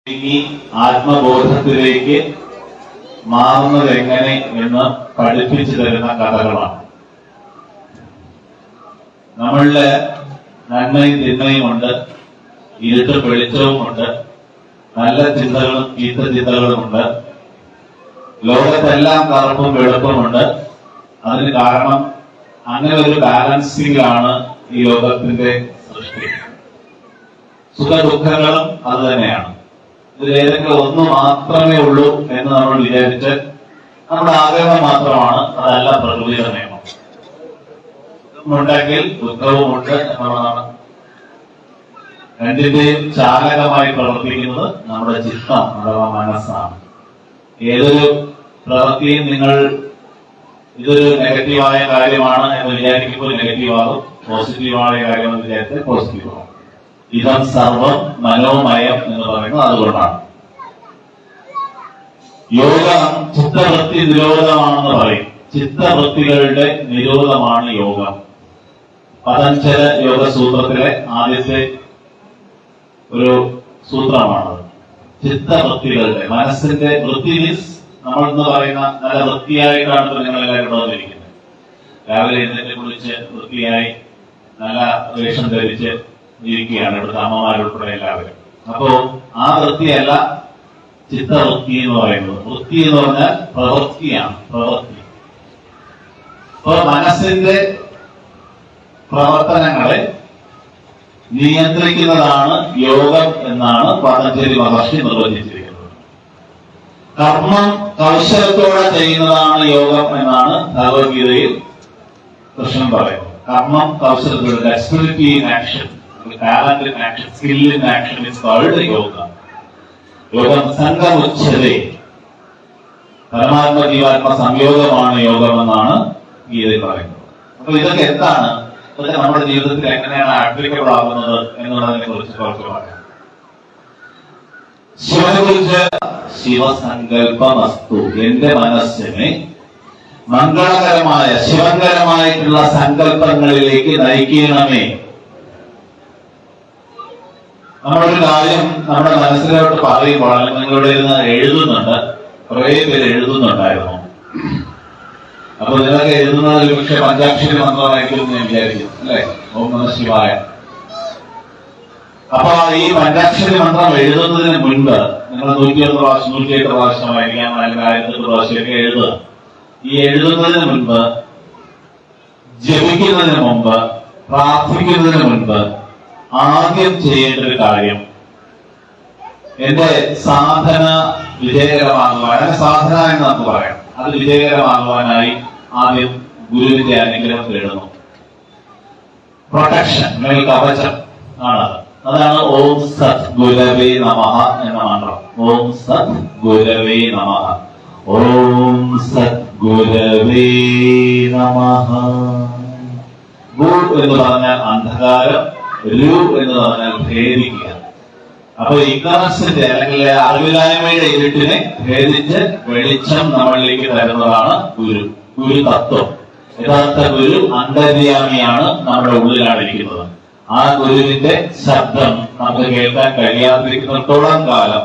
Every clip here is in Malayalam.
ഈ ആത്മബോധത്തിലേക്ക് മാറുന്നത് എങ്ങനെ എന്ന് പഠിപ്പിച്ചു തരുന്ന കഥകളാണ്. നമ്മളില് നന്മയും തിന്മയുമുണ്ട്, ഇരുട്ടും വെളിച്ചവുമുണ്ട്, നല്ല ചിന്തകളും ചീത്ത ചിന്തകളുമുണ്ട്. ലോകത്തെല്ലാം കറുപ്പും വെളുപ്പുമുണ്ട്. അതിന് കാരണം അങ്ങനെ ഒരു ബാലൻസിംഗിലാണ് ഈ ലോകത്തിന്റെ സൃഷ്ടി. സുഖദുഃഖങ്ങളും അത് തന്നെയാണ്. ഇതിലേതെങ്കിലും ഒന്ന് മാത്രമേ ഉള്ളൂ എന്ന് നമ്മൾ വിചാരിച്ച് നമ്മുടെ ആഗ്രഹം മാത്രമാണ്, അതല്ല പ്രകൃതിയുടെ നിയമം. സുഖമുണ്ടെങ്കിൽ ദുഃഖവുമുണ്ട് എന്നുള്ളതാണ്. രണ്ടിന്റെയും ചാലകമായി പ്രവർത്തിക്കുന്നത് നമ്മുടെ ചിത്തം അഥവാ മനസ്സാണ്. ഏതൊരു പ്രവൃത്തിയും നിങ്ങൾ ഇതൊരു നെഗറ്റീവായ കാര്യമാണ് എന്ന് വിചാരിക്കുമ്പോൾ നെഗറ്റീവാകും, പോസിറ്റീവായ കാര്യമെന്ന് വിചാരിച്ചാൽ പോസിറ്റീവാകും. ഇതം സർവം മനോമയം എന്ന് പറയുന്നത് അതുകൊണ്ടാണ്. യോഗം ചിത്തവൃത്തി നിരോധമാണെന്ന് പറയും. ചിത്തവൃത്തികളുടെ നിരോധമാണ് യോഗം. പതഞ്ജല യോഗ സൂത്രത്തിലെ ആദ്യത്തെ ഒരു സൂത്രമാണത്. ചിത്തവൃത്തികളുടെ, മനസ്സിന്റെ വൃത്തി മീൻസ് നമ്മൾ എന്ന് പറയുന്ന നല്ല വൃത്തിയായിട്ടാണ് നിങ്ങൾ എല്ലാവരും വന്നിരിക്കുന്നത്. രാവിലെ എഴുന്നേറ്റ് കുളിച്ച് വൃത്തിയായി നല്ല വേഷം ധരിച്ച് ഇരിക്കുകയാണ് ഇവിടുത്തെ അമ്മമാരുൾപ്പെടെ എല്ലാവരും. അപ്പോ ആ വൃത്തിയല്ല ചിത്തവൃത്തി എന്ന് പറയുന്നത്. വൃത്തി എന്ന് പറഞ്ഞാൽ പ്രവൃത്തിയാണ്, പ്രവൃത്തി. അപ്പൊ മനസ്സിന്റെ പ്രവർത്തനങ്ങളെ നിയന്ത്രിക്കുന്നതാണ് യോഗം എന്നാണ് പതഞ്ജലി മഹർഷി നിർവചിച്ചിരിക്കുന്നത്. കർമ്മം കൗശലത്തോടെ ചെയ്യുന്നതാണ് യോഗം എന്നാണ് ഭഗവത്ഗീതയിൽ കൃഷ്ണൻ പറയുന്നത്. കർമ്മം കൗശലത്തോടെ, dexterity in action, talent in action, skill in action is called yoga. യോഗം സംഗമുച്ഛതേ, പരമാത്മ ജീവാത്മ സംയോഗമാണ് യോഗമെന്നാണ് ഗീതയിൽ പറയുന്നത്. അപ്പൊ ഇതൊക്കെ എന്താണ്, ഇതൊക്കെ നമ്മുടെ ജീവിതത്തിൽ എങ്ങനെയാണ് ആപ്ലിക്കബിൾ ആകുന്നത് എന്നുള്ളതിനെ കുറിച്ച് കുറച്ച് പറയാം. ശിവനെ കുറിച്ച് ശിവസങ്കല്പമസ്തു, എന്റെ മനസ്സിനെ മംഗളകരമായ ശിവങ്കരമായിട്ടുള്ള സങ്കല്പങ്ങളിലേക്ക് നയിക്കണമേ. നമ്മളൊരു കാര്യം നമ്മുടെ മനസ്സിലോട്ട് പറയുമ്പോൾ, അല്ലെങ്കിൽ നിങ്ങളിവിടെ ഇരുന്ന് എഴുതുന്നുണ്ട്, കുറെ പേര് എഴുതുന്നുണ്ടായിരുന്നു. അപ്പൊ നിങ്ങളൊക്കെ എഴുതുന്നത് പക്ഷെ പഞ്ചാക്ഷരി മന്ത്രമായിരിക്കും എന്ന് ഞാൻ വിചാരിക്കും, അല്ലെ? ഓം നമഃ ശിവായ. അപ്പൊ ഈ പഞ്ചാക്ഷരി മന്ത്രം എഴുതുന്നതിന് മുൻപ് നിങ്ങൾ 101 പ്രാവശ്യം 108 പ്രാവശ്യമായിരിക്കാം, അല്ലെങ്കിൽ 1008 പ്രാവശ്യമൊക്കെ എഴുതുക. ഈ എഴുതുന്നതിന് മുൻപ്, ജപിക്കുന്നതിന് മുമ്പ്, പ്രാർത്ഥിക്കുന്നതിന് മുൻപ് ആദ്യം ചെയ്യേണ്ട ഒരു കാര്യം, എന്റെ സാധന വിജയകരമാകുവാൻ, സാധന എന്ന് നമുക്ക് പറയാം, അത് വിജയകരമാകുവാനായി ആദ്യം ഗുരുവിന്റെ അനുഗ്രഹം തേടുന്നു. പ്രൊട്ടക്ഷൻ, അല്ലെങ്കിൽ കവചം ആണത്. അതാണ് ഓം സത് ഗുരവേ നമഃ എന്ന മന്ത്രം. ഓം സത് ഗുരവേ നമഃ, ഓം സത് ഗുരവേ നമഃ. ഗു എന്ന് പറഞ്ഞാൽ അന്ധകാരം, രു എന്ന് പറഞ്ഞാൽ ഭേദിക്കുക. അപ്പൊ ഇഗ്നറൻസിന്റെ അല്ലെങ്കിൽ അറിവില്ലായ്മയുടെ ഇരുട്ടിനെ ഭേദിച്ച് വെളിച്ചം നമ്മളിലേക്ക് തരുന്നതാണ് ഗുരു. ഗുരു തത്വം. യഥാർത്ഥ ഗുരു അന്തര്യാമിയാണ്, നമ്മുടെ ഉള്ളിലാണ് ഇരിക്കുന്നത്. ആ ഗുരുവിന്റെ ശബ്ദം നമുക്ക് കേൾക്കാൻ കഴിയാതിരിക്കുന്നിടത്തോളം കാലം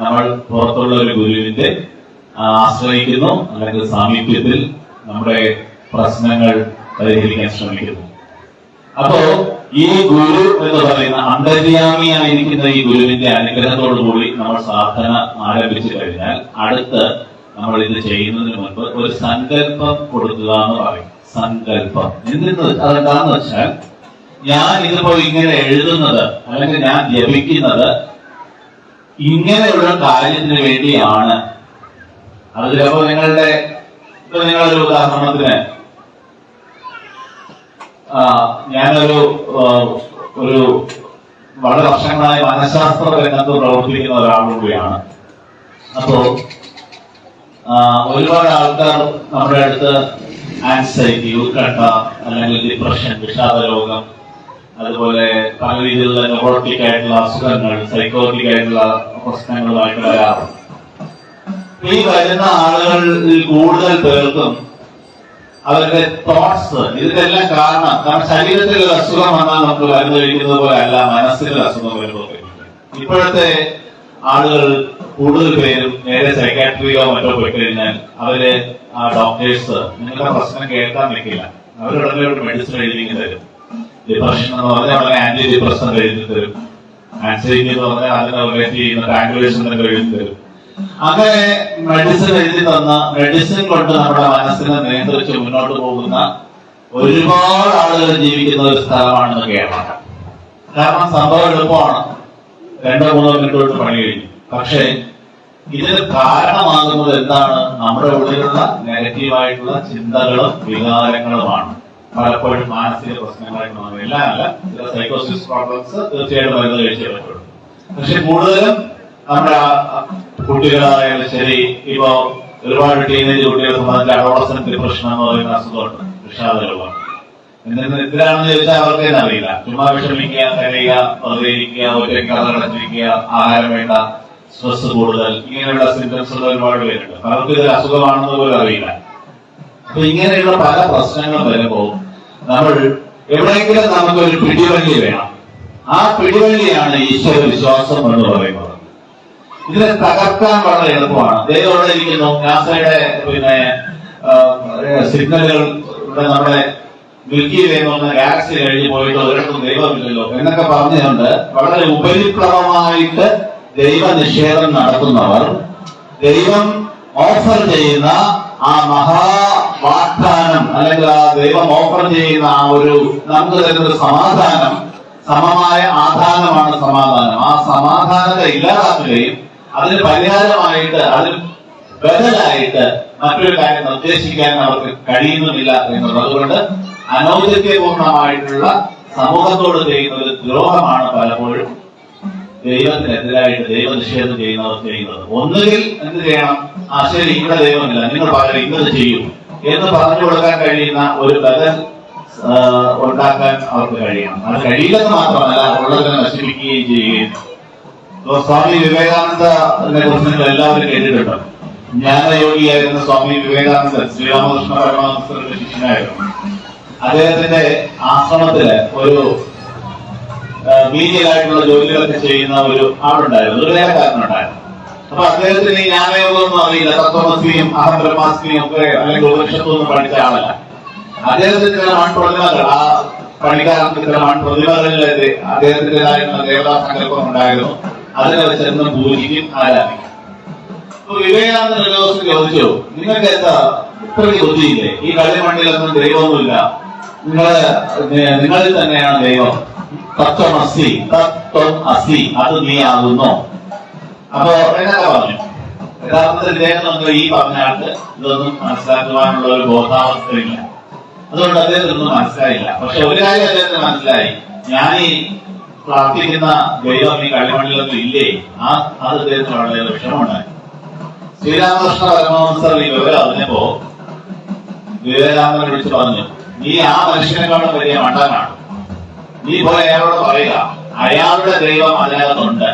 നമ്മൾ പുറത്തുള്ള ഒരു ഗുരുവിന്റെ ആശ്രയിക്കുന്നു, അല്ലെങ്കിൽ സാമീപ്യത്തിൽ നമ്മുടെ പ്രശ്നങ്ങൾ പരിഹരിക്കാൻ ശ്രമിക്കുന്നു. അപ്പോ ഈ ഗുരു എന്ന് പറയുന്ന അന്തര്യാമിയായിരിക്കുന്ന ഈ ഗുരുവിന്റെ അനുഗ്രഹത്തോടുകൂടി നമ്മൾ സാധന ആരംഭിച്ചു കഴിഞ്ഞാൽ അടുത്ത് നമ്മൾ ഇത് ചെയ്യുന്നതിന് മുൻപ് ഒരു സങ്കല്പം കൊടുക്കുക എന്ന് പറയും. സങ്കല്പം അതെന്താന്ന് വെച്ചാൽ, ഞാൻ ഇതിപ്പോ ഇങ്ങനെ എഴുതുന്നത് അല്ലെങ്കിൽ ഞാൻ ജപിക്കുന്നത് ഇങ്ങനെയുള്ള കാര്യത്തിന് വേണ്ടിയാണ്. അത് ചിലപ്പോ നിങ്ങളൊരു ഉദാഹരണത്തിന്, ഞാനൊരു വളരെ വർഷങ്ങളായി മനഃശാസ്ത്ര രംഗത്ത് പ്രവർത്തിക്കുന്ന ഒരാളുകൂടിയാണ്. അപ്പോ ഒരുപാട് ആൾക്കാർ നമ്മുടെ അടുത്ത് ആൻസൈറ്റി, ഉത്കണ്ഠ, അല്ലെങ്കിൽ ഡിപ്രഷൻ, വിഷാദ രോഗം, അതുപോലെ പല രീതിയിലുള്ള ന്യൂറോട്ടിക് ആയിട്ടുള്ള അസുഖങ്ങൾ, സൈക്കോട്ടിക് ആയിട്ടുള്ള പ്രശ്നങ്ങളുമായിട്ട് വരാറുണ്ട്. ഈ വരുന്ന ആളുകളിൽ കൂടുതൽ പേർക്കും അവരുടെ തോട്ട്സ്, ഇതിനെല്ലാം കാരണം ശരീരത്തിൽ ഒരു അസുഖം വന്നാൽ നമുക്ക് മരുന്ന് കഴിക്കുന്നത് പോലെ അല്ല മനസ്സിൽ അസുഖം വരുമ്പോൾ. ഇപ്പോഴത്തെ ആളുകൾ കൂടുതൽ പേരും നേരെ സൈക്കാട്രിയോ മറ്റോ പോയി കഴിഞ്ഞാൽ അവര് ആ ഡോക്ടേഴ്സ് നിങ്ങളുടെ പ്രശ്നം കേൾക്കാൻ നിൽക്കില്ല. അവരുടെ ഒരു മെഡിസിൻ എഴുതി തരും. ഡിപ്രഷൻ എന്ന് പറഞ്ഞാൽ അവരെ ആന്റി ഡിപ്രഷൻ എഴുതി തരും. ആൻസൈറ്റി എന്ന് പറഞ്ഞാൽ അതിനെ റിലേറ്റ് ചെയ്യുന്ന ട്രാങ്കുലേഷൻ എഴുതി തരും. അങ്ങനെ മെഡിസിൻ എഴുതി തന്ന മെഡിസിൻ കൊണ്ട് നമ്മുടെ മനസ്സിനെ നിയന്ത്രിച്ച് മുന്നോട്ട് പോകുന്ന ഒരുപാട് ആളുകൾ ജീവിക്കുന്ന ഒരു സ്ഥലമാണ് കേരളം. കാരണം സംഭവം എളുപ്പമാണ്, 2-3 മിനിറ്റ് തൊട്ട് പണി കഴിഞ്ഞു. പക്ഷേ ഇതിന് കാരണമാകുന്നത് എന്താണ്? നമ്മുടെ ഉള്ളിലുള്ള നെഗറ്റീവായിട്ടുള്ള ചിന്തകളും വികാരങ്ങളുമാണ്. പലപ്പോഴും മാനസിക പ്രശ്നങ്ങളായിട്ട് മാറും. എല്ലാം അല്ല, ചില സൈക്കോസിസ് പ്രോബ്ലംസ് തീർച്ചയായിട്ടും മരുന്ന് കഴിച്ചേ പറ്റുള്ളൂ. പക്ഷെ കൂടുതലും നമ്മുടെ കുട്ടികളായാലും ശരി, ഇപ്പോ ഒരുപാട് ടീനേജ് കുട്ടികളെ സംബന്ധിച്ച് അഡോളസന്റ് ഡിപ്രഷൻ എന്ന് പറയുന്ന അസുഖമുണ്ട്, വിഷാദരോഗം. എന്തിനാണെന്ന് ചോദിച്ചാൽ അവർക്ക് തന്നെ അറിയില്ല. ചുമ്മാ വിഷമിക്കുക, കരയുക, പ്രതികരിക്കുക, ഒറ്റയ്ക്ക് അടച്ചിരിക്കുക, ആഹാരം വേണ്ട, സ്ട്രെസ് കൂടുതൽ, ഇങ്ങനെയുള്ള സിംറ്റംസ് ഉള്ള ഒരുപാട് പേരുണ്ട്. അവർക്ക് ഇത് അസുഖമാണെന്ന് പോലും അറിയില്ല. അപ്പൊ ഇങ്ങനെയുള്ള പല പ്രശ്നങ്ങളും വരുമ്പോൾ നമ്മൾ എവിടെയെങ്കിലും നമുക്കൊരു പിടിവള്ളി വേണം. ആ പിടിവള്ളിയാണ് ഈശ്വര വിശ്വാസം എന്ന് പറയുന്നത്. ഇതിനെ തകർക്കാൻ വളരെ എളുപ്പമാണ്. ദൈവം ഇവിടെ ഇരിക്കുന്നു, നാസയുടെ സിഗ്നലുകൾ നമ്മുടെ മിൽക്കി വേ എന്ന് പറഞ്ഞ ഗാലക്സി കഴിഞ്ഞ് പോയിട്ട് ഒരിടത്തും ദൈവമില്ലല്ലോ എന്നൊക്കെ പറഞ്ഞുകൊണ്ട് വളരെ ഉപരിപ്ലവമായിട്ട് ദൈവനിഷേധം നടത്തുന്നവർ ദൈവം ഓഫർ ചെയ്യുന്ന ആ മഹാവാഗ്ദാനം അല്ലെങ്കിൽ ആ ദൈവം ഓഫർ ചെയ്യുന്ന ആ ഒരു നമുക്ക് തരുന്ന സമാധാനം, സമമായ ആധാനമാണ് സമാധാനം. ആ സമാധാനത്തെ ഇല്ലാതാക്കുകയും അതിന് പരിഹാരമായിട്ട് അതിന് ബദലായിട്ട് മറ്റൊരു കാര്യം നിർദ്ദേശിക്കാൻ അവർക്ക് കഴിയുന്നുമില്ല എന്നുള്ളത്. അതുകൊണ്ട് അനൗചിത്യപൂർണമായിട്ടുള്ള സമൂഹത്തോട് ചെയ്യുന്ന ഒരു ദ്രോഹമാണ് പലപ്പോഴും ദൈവത്തിനെതിരായിട്ട് ദൈവനിഷേധം ചെയ്യുന്നവർ ചെയ്യുന്നത്. ഒന്നുകിൽ എന്ത് ചെയ്യണം? ശരി, ഇവിടെ ദൈവമില്ല, നിങ്ങൾ പകരം ഇന്നത് ചെയ്യും എന്ന് പറഞ്ഞു കൊടുക്കാൻ കഴിയുന്ന ഒരു ബദൽ ഉണ്ടാക്കാൻ അവർക്ക് കഴിയണം. അത് കഴിയില്ലെന്ന് മാത്രമല്ല, ഉള്ളതിനെ നശിപ്പിക്കുകയും ചെയ്യുകയും. സ്വാമി വിവേകാനന്ദനെ കുറിച്ച് നിങ്ങൾ എല്ലാവരും കേട്ടിട്ടുണ്ടോ? ജ്ഞാനയോഗിയായിരുന്ന സ്വാമി വിവേകാനന്ദൻ ശ്രീരാമകൃഷ്ണ പരമഹംസരുടെ ശിഷ്യനായിരുന്നു. അദ്ദേഹത്തിന്റെ ആശ്രമത്തില് ഒരു മീഡിയയിലായിട്ടുള്ള ജോലികളൊക്കെ ചെയ്യുന്ന ഒരു ആളുണ്ടായിരുന്നു, ഒരു വേലക്കാരനുണ്ടായിരുന്നു. അപ്പൊ അദ്ദേഹത്തിന് ഈ ജ്ഞാനയോഗമൊന്നും അറിയില്ല. തത്വമസിയും അഹം ബ്രഹ്മാസ്മിയും ഒക്കെ അല്ലെങ്കിൽ ഉപനിഷത്തൊന്നും പഠിച്ച ആളല്ല. അദ്ദേഹത്തിന് ചില മൺപ്രതിമകൾ, ആ പണിക്കാർക്ക് ചില മൺപ്രതിമകളിലെ അദ്ദേഹത്തിൻ്റെതായിരുന്ന ദേവതാ സങ്കല്പം ഉണ്ടായിരുന്നു. അതിനെ വെച്ചെന്നും പൂജിക്കും, ആരാധിക്കും. അപ്പൊ വിവേകാനന്ദൻ ഒരു ദിവസം ചോദിച്ചു, നിങ്ങൾക്ക് എന്താ ഇത്രയ്ക്ക് ബുദ്ധിയില്ലേ? ഈ കളിമണ്ണിലൊന്നും ദൈവമൊന്നുമില്ല, നിങ്ങളിൽ തന്നെയാണ് ദൈവം. തത്വം അസി, തത്വം അസി, അത് നീ ആകുന്നു. അപ്പൊ എന്നൊക്കെ പറഞ്ഞു. യഥാർത്ഥത്തിൽ ഇദ്ദേഹം ഈ പറഞ്ഞ ആൾക്ക് ഇതൊന്നും മനസ്സിലാക്കുവാനുള്ള ഒരു ബോധാവസ്ഥയില്ല. അതുകൊണ്ട് അദ്ദേഹത്തിനൊന്നും മനസ്സിലായില്ല. പക്ഷെ ഒരു കാര്യം അദ്ദേഹത്തിന് മനസ്സിലായി, ഞാൻ ഈ പ്രാർത്ഥിക്കുന്ന ദൈവം ഈ കളിമണ്ണിലൊന്നും ഇല്ലേ? അത് അദ്ദേഹത്തിന് വളരെ വിഷമമുണ്ടായി. ശ്രീരാമകൃഷ്ണ പരമഹംസർ ഈ വിവരം അറിഞ്ഞപ്പോ വിവേകാനന്ദനെ വിളിച്ച് പറഞ്ഞു, നീ ആ മനുഷ്യനെക്കാളും വലിയ മണ്ടനാണ്. നീ പോയി അയാളോട് പറയുക, അയാളുടെ ദൈവം അതിനകത്തുണ്ട്.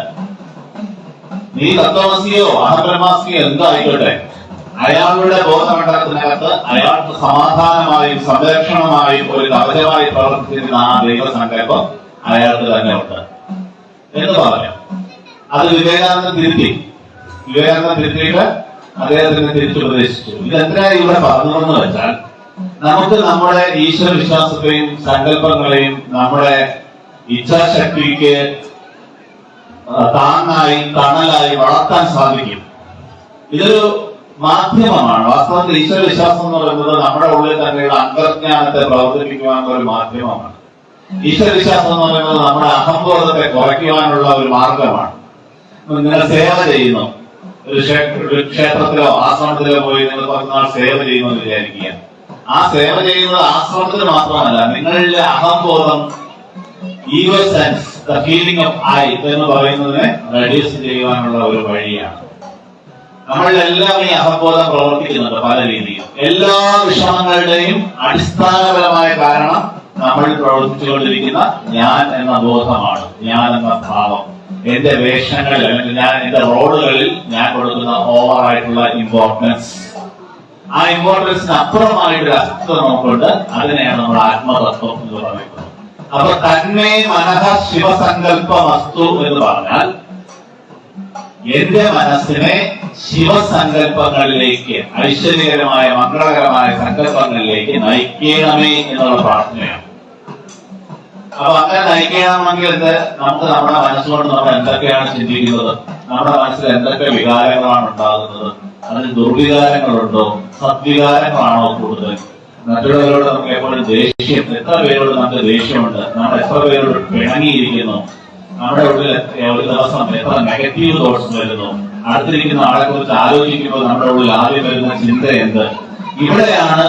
നീ തത്വമസിയോ അഹബ്രഹ്മാസ്മിയോ എന്തോ ആയിക്കോട്ടെ, അയാളുടെ ബോധമണ്ഡലത്തിനകത്ത് അയാൾക്ക് സമാധാനമായും സംരക്ഷണമായും ഒരു കവചമായി പ്രവർത്തിച്ചിരുന്ന ആ ദൈവസങ്കല്പം അയാൾക്ക് തന്നെ ഉണ്ട് എന്ന് പറഞ്ഞു. അത് വിവേകാനന്ദൻ തിരുത്തിയിട്ട് അദ്ദേഹത്തിന് തിരിച്ചുപദേശിച്ചു. ഇതെന്തിനായി ഇവിടെ പറഞ്ഞതെന്ന് വെച്ചാൽ, നമുക്ക് നമ്മുടെ ഈശ്വര വിശ്വാസത്തെയും സങ്കല്പങ്ങളെയും നമ്മുടെ ഇച്ഛാശക്തിക്ക് താങ്ങായി തണലായി വളർത്താൻ സാധിക്കും. ഇതൊരു മാധ്യമമാണ്. വാസ്തവത്തിൽ ഈശ്വര വിശ്വാസം എന്ന് പറയുന്നത് നമ്മുടെ ഉള്ളിൽ തന്നെയുള്ള അന്തർജ്ഞാനത്തെ പ്രവർത്തിപ്പിക്കുവാനുള്ള ഒരു മാധ്യമമാണ്. ഈശ്വര വിശ്വാസം എന്ന് പറയുന്നത് നമ്മുടെ അഹംബോധത്തെ കുറയ്ക്കുവാനുള്ള ഒരു മാർഗമാണ്. നിങ്ങൾ സേവ ചെയ്യുന്നു, ഒരു ക്ഷേത്രത്തിലോ ആശ്രമത്തിലോ പോയി നിങ്ങൾ 10 നാൾ സേവ ചെയ്യുന്നു എന്ന് വിചാരിക്കുക. ആ സേവ ചെയ്യുന്നത് ആശ്രമത്തിന് മാത്രമല്ല, നിങ്ങളുടെ അഹംബോധം, ego sense, the feeling of I എന്ന് പറയുന്നതിനെ റെഡ്യൂസ് ചെയ്യുവാനുള്ള ഒരു വഴിയാണ്. നമ്മളിലെല്ലാം ഈ അഹംബോധം പ്രവർത്തിക്കുന്നുണ്ട് പല രീതിയിൽ. എല്ലാ വിഷമങ്ങളുടെയും അടിസ്ഥാനപരമായ കാരണം നമ്മൾ പ്രവർത്തിച്ചുകൊണ്ടിരിക്കുന്ന ഞാൻ എന്ന ബോധമാണ്, ഞാൻ എന്ന ഭാവം. എന്റെ വേഷങ്ങളിൽ അല്ലെങ്കിൽ എന്റെ റോളുകളിൽ ഞാൻ കൊടുക്കുന്ന ഓവറായിട്ടുള്ള ഇമ്പോർട്ടൻസ്. ആ ഇമ്പോർട്ടൻസിന് അപ്പുറമായിട്ടൊരു അസ്തിത്വം നമുക്കുണ്ട്. അതിനെയാണ് നമ്മൾ ആത്മതത്വം എന്ന് പറയുന്നത്. അപ്പൊ തന്മേ മനഃ ശിവസങ്കല്പ വസ്തു എന്ന് പറഞ്ഞാൽ എന്റെ മനസ്സിനെ ശിവസങ്കല്പങ്ങളിലേക്ക്, ഐശ്വര്യകരമായ മംഗളകരമായ സങ്കല്പങ്ങളിലേക്ക് നയിക്കണമേ എന്നുള്ള പ്രാർത്ഥനയാണ്. അപ്പൊ അങ്ങനെ നയിക്കണമെങ്കിൽ നമുക്ക് നമ്മുടെ മനസ്സുകൊണ്ട് നമ്മൾ എന്തൊക്കെയാണ് ചിന്തിക്കുന്നത്, നമ്മുടെ മനസ്സിൽ എന്തൊക്കെ വികാരങ്ങളാണ് ഉണ്ടാകുന്നത്, അതിന് ദുർവികാരങ്ങളുണ്ടോ, സദ്വികാരങ്ങളാണോ കൂടുതൽ? മറ്റുള്ളവരോട് നമുക്ക് എപ്പോഴും ദേഷ്യം, എത്ര പേരോട് നമുക്ക് ദേഷ്യമുണ്ട്, നമ്മൾ എത്ര പേരോട് പിണങ്ങിയിരിക്കുന്നു, നമ്മുടെ ഉള്ളിൽ ഒരു ദിവസം എത്ര നെഗറ്റീവ് തോട്ട്സ് വരുന്നു, അടുത്തിരിക്കുന്ന ആളെ കുറിച്ച് ആലോചിക്കുമ്പോൾ നമ്മുടെ ഉള്ളിൽ ആദ്യം വരുന്ന ചിന്ത എന്ത്? ഇവിടെയാണ്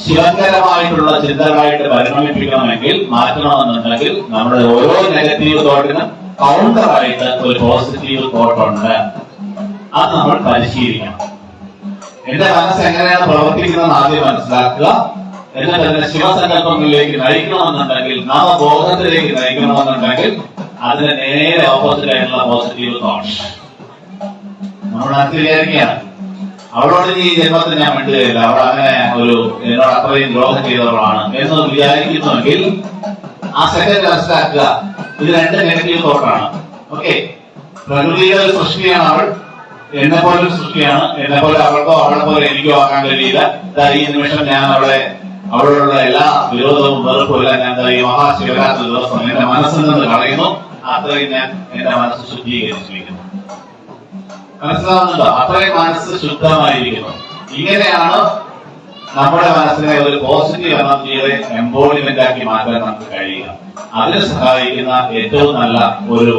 ശിവങ്കരമായിട്ടുള്ള ചിന്തകളായിട്ട് പരിണമിപ്പിക്കണമെങ്കിൽ, മാറ്റണമെന്നുണ്ടെങ്കിൽ നമ്മുടെ ഓരോ നെഗറ്റീവ് തോട്ടിനും കൗണ്ടറായിട്ട് ഒരു പോസിറ്റീവ് തോട്ടുണ്ട്. അത് നമ്മൾ പരിശീലിക്കണം. എന്റെ മനസ്സ് എങ്ങനെയാണ് പ്രവർത്തിക്കുന്നതെന്ന് ആദ്യം മനസ്സിലാക്കുക. എന്നിട്ട് അതിനെ ശിവസങ്കല്പങ്ങളിലേക്ക് നയിക്കണമെന്നുണ്ടെങ്കിൽ, നവബോധത്തിലേക്ക് നയിക്കണമെന്നുണ്ടെങ്കിൽ അതിന് നേരെ ഓപ്പോസിറ്റ് ആയിട്ടുള്ള പോസിറ്റീവ് തോട്ട്സ് നമ്മൾ മനസ്സിലാക്കുകയാണ്. അവളോട് ഈ ജന്മത്തിൽ ഞാൻ വേണ്ടുകയില്ല, അവൾ അങ്ങനെ എന്നോട് അത്രയും ദ്രോഹം ചെയ്തവളാണ് എന്ന് വിചാരിക്കുന്നുവെങ്കിൽ ആ സെക്കൻഡ് മനസ്സിലാക്കുക, ഇത് രണ്ട് നെഗറ്റീവ് തോട്ടാണ്. ഓക്കെ, പ്രകൃതിയുടെ ഒരു സൃഷ്ടിയാണ് അവൾ, എന്നെ പോലെ ഒരു സൃഷ്ടിയാണ്. എന്നെ പോലെ അവൾക്കോ അവളെ പോലെ എനിക്കോ ആക്കാൻ കഴിയില്ല. ഈ നിമിഷം ഞാൻ അവളോടുള്ള എല്ലാ വിരോധവും വെറുപ്പും എല്ലാം ഞാൻ ഈ മഹാശിവരാത്രി ദിവസം എന്റെ മനസ്സിൽ നിന്ന് കളയുന്നു. അത്രയും ഞാൻ എന്റെ മനസ്സ് ശുദ്ധീകരിച്ചിരിക്കുന്നു. മനസ്സിലാവുന്നുണ്ടോ? അത്രയും മനസ്സ് ശുദ്ധമായിരിക്കുന്നു. ഇങ്ങനെയാണ് നമ്മുടെ മനസ്സിനെ ഒരു പോസിറ്റീവ് എനർജിയുടെ എംബോഡിമെന്റ് ആക്കി മാറ്റാൻ നമുക്ക് കഴിയുക. അതിന് സഹായിക്കുന്ന ഏറ്റവും നല്ല ഒരു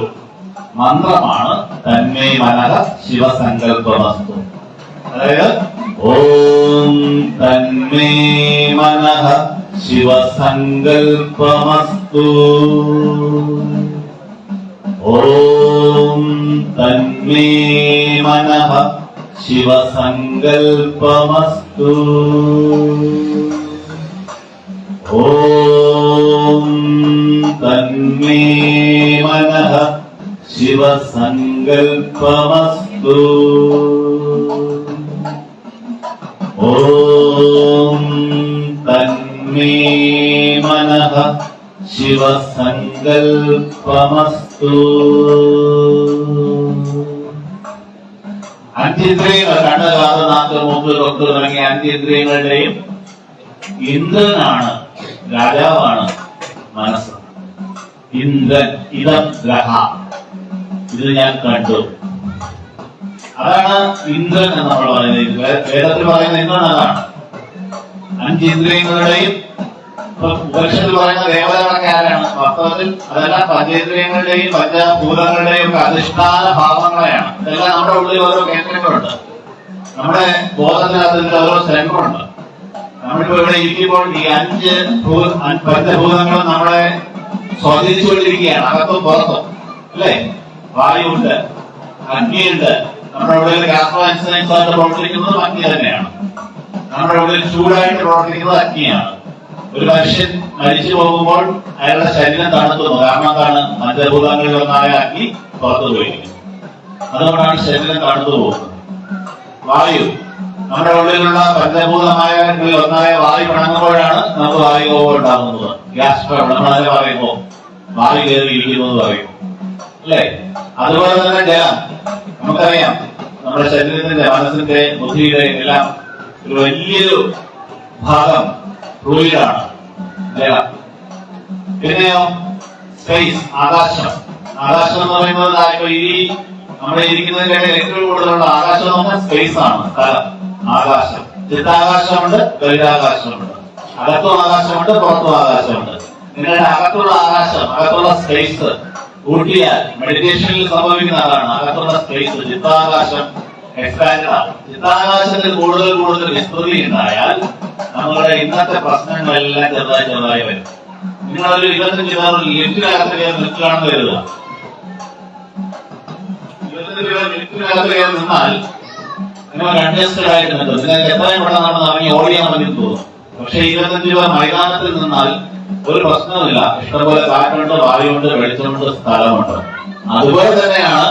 മന്ത്രമാണ് തന്മേ മനഃ ശിവസങ്കല്പമസ്തു. അതായത് ഓം തന്മേ മനഃ ശിവസങ്കല്പമസ്തു. ഓം തന്മേ മനഃ ശിവസങ്കല്പമസ്തു. ഓം തന്മേ മനഃ ശിവസങ്കല്പമസ്തു. ഓം തന്മേ മനഃ ശിവസങ്കല്പമസ്തു. അഞ്ചിന്ദ്രിയങ്ങൾ, കണ്ണ്, കാത്, നാക്ക്, മൂക്ക്, തൊക്ക് തുടങ്ങിയ അഞ്ചിന്ദ്രിയങ്ങളുടെയും ഇന്ദ്രനാണ്, രാജാവാണ് മനസ്സ്. ഇന്ദ്രൻ, ഇതം ഗ്രഹ, ഇത് ഞാൻ കണ്ടു. അതാണ് ഇന്ദ്രൻ എന്ന് നമ്മൾ പറയുന്നത്. വേദത്തിൽ പറയുന്ന ഇന്ദ്രൻ അതാണ്. അഞ്ചിന്ദ്രിയങ്ങളുടെയും ഉപനിഷത്തിൽ പറയുന്ന ദേവതകളൊക്കെ ആരാണ്? വാസ്തവത്തിൽ അതെല്ലാം പഞ്ചേന്ദ്രിയങ്ങളുടെയും പഞ്ചഭൂതങ്ങളുടെയും ഒക്കെ അധിഷ്ഠാന ഭാവങ്ങളെയാണ്. ഇതെല്ലാം നമ്മുടെ ഉള്ളിൽ ഓരോ കേന്ദ്രങ്ങളുണ്ട്. നമ്മുടെ ബോധത്തിനകത്ത് ഓരോ സെന്ററുണ്ട്. നമ്മളിപ്പോ ഇവിടെ ഇരിക്കുമ്പോൾ ഈ പഞ്ചഭൂതങ്ങളും നമ്മളെ സ്വാധീനിച്ചുകൊണ്ടിരിക്കുകയാണ്, അകത്തും പുറത്തും. അല്ലേ? വായുണ്ട്, അഗ്നിയുണ്ട്. നമ്മുടെ ഉള്ളിൽ ഗ്യാസ്ട്രോഇൻസുലിൻസായിട്ട് പ്രവർത്തിക്കുന്നതും അഗ്നി തന്നെയാണ്. നമ്മുടെ ഉള്ളിൽ ചൂടായിട്ട് പ്രവർത്തിക്കുന്നത് അഗ്നിയാണ്. ഒരു മനുഷ്യൻ മരിച്ചു പോകുമ്പോൾ അയാളുടെ ശരീരം തണുക്കുന്നു. കാരണം എന്താണ്? പഞ്ചഭൂതങ്ങളിൽ ഒന്നായ അഗ്നി പുറത്തു പോയിരിക്കുന്നു. അതുകൊണ്ടാണ് ശരീരം തണുത്തു പോകുന്നത്. വായു, നമ്മുടെ ഉള്ളിലുള്ള പഞ്ചഭൂതമായ ഒന്നായ വായു പിണങ്ങുമ്പോഴാണ് നമുക്ക് വായു കോപം ഉണ്ടാകുന്നത്. ഗ്യാസ് ട്രബിൾ നമ്മളതിനെ പറയുമ്പോൾ വായു കയറിയിരിക്കുന്നു എന്ന് പറയും. അല്ലേ? അതുപോലെ തന്നെ ജലം, നമുക്കറിയാം നമ്മുടെ ശരീരത്തിന്റെ, മനസ്സിന്റെ, ബുദ്ധിയുടെ എല്ലാം ഒരു വലിയൊരു ഭാഗം ഫ്ലൂയിഡാണ് ജലം. പിന്നെയോ സ്പേസ്, ആകാശം. ആകാശം എന്ന് പറയുന്നത് ഇപ്പൊ ഈ നമ്മുടെ ഇരിക്കുന്നതിന്റെ ഇടയിൽ ഏറ്റവും കൂടുതലുള്ള ആകാശം എന്ന് പറഞ്ഞാൽ സ്പേസ് ആണ്, സ്ഥലം, ആകാശം. ചിത്താകാശമുണ്ട്, ബഹിരാകാശമുണ്ട്. അകത്തും ആകാശമുണ്ട്, പുറത്തും ആകാശമുണ്ട്. നിങ്ങളുടെ അകത്തുള്ള ആകാശം, അകത്തുള്ള സ്പേസ് കൂട്ടിയാൽ മെഡിറ്റേഷനിൽ സംഭവിക്കുന്ന അതാണ്. അകത്തുള്ള സ്പേസ്, ചിത്താകാശം എക്സ്പാൻഡ് ആവും. ചിത്താകാശത്തിൽ കൂടുതൽ വിസ്തൃതി ഉണ്ടായാൽ നമ്മുടെ ഇന്നത്തെ പ്രശ്നങ്ങളെല്ലാം ചെറുതായി വരും. നിങ്ങളൊരു 25 ലിഫ്റ്റിനകത്ത് കയറി നിൽക്കുകയാണെന്ന് കരുതുക. 25 ലിഫ്റ്റിനകത്ത് കയറി നിന്നാൽ നിങ്ങൾ കൺജസ്റ്റഡ് ആയിട്ട് നിൽക്കും. നിങ്ങൾക്ക് എത്രയും പെട്ടെന്ന് നമ്മൾ ഇറങ്ങി ഓടിയാൽ മതി തോന്നും. പക്ഷെ 25 മൈതാനത്തിൽ നിന്നാൽ ഒരു പ്രശ്നമില്ല. ഇഷ്ടംപോലെ കാറ്റുണ്ട്, വായുണ്ട്, വെളിച്ചമുണ്ട്, സ്ഥലമുണ്ട്. അതുപോലെ തന്നെയാണ്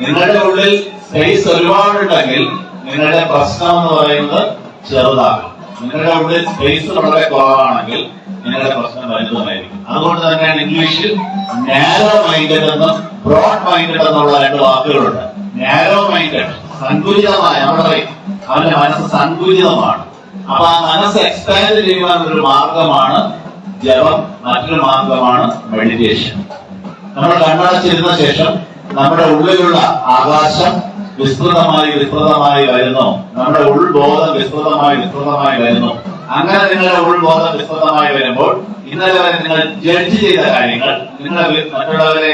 നിങ്ങളുടെ ഉള്ളിൽ സ്പേസ് ഒരുപാടുണ്ടെങ്കിൽ നിങ്ങളുടെ പ്രശ്നം എന്ന് പറയുന്നത് ചെറുതാകും. നിങ്ങളുടെ ഉള്ളിൽ സ്പേസ് വളരെ കുറവാണെങ്കിൽ നിങ്ങളുടെ പ്രശ്നം വലുതായിരിക്കും. അതുകൊണ്ട് തന്നെയാണ് ഇംഗ്ലീഷിൽ നാരോ മൈൻഡഡ് എന്നും ബ്രോഡ് മൈൻഡഡ് എന്നുള്ള രണ്ട് വാക്കുകളുണ്ട്. നാരോ മൈൻഡഡ്, സങ്കുചിതമായ, നമ്മൾ പറയും അവന്റെ മനസ്സ് സങ്കുചിതമാണ്. അപ്പൊ ആ മനസ്സ് എക്സ്പാൻഡ് ചെയ്യുവാൻ ഒരു മാർഗമാണ് ജപം, മറ്റൊരു മാർഗമാണ് മെഡിറ്റേഷൻ. നമ്മൾ കണ്ണടച്ചിരുന്ന ശേഷം നമ്മുടെ ഉള്ളിലുള്ള ആകാശം വിസ്തൃതമായി വരുന്നു, നമ്മുടെ ഉൾബോധം വിസ്തൃതമായി വരുന്നു. അങ്ങനെ നിങ്ങളുടെ ഉൾബോധം വിസ്തൃതമായി വരുമ്പോൾ ഇന്നലെ വരെ നിങ്ങൾ ജഡ്ജ് ചെയ്ത കാര്യങ്ങൾ, നിങ്ങളുടെ മറ്റുള്ളവരെ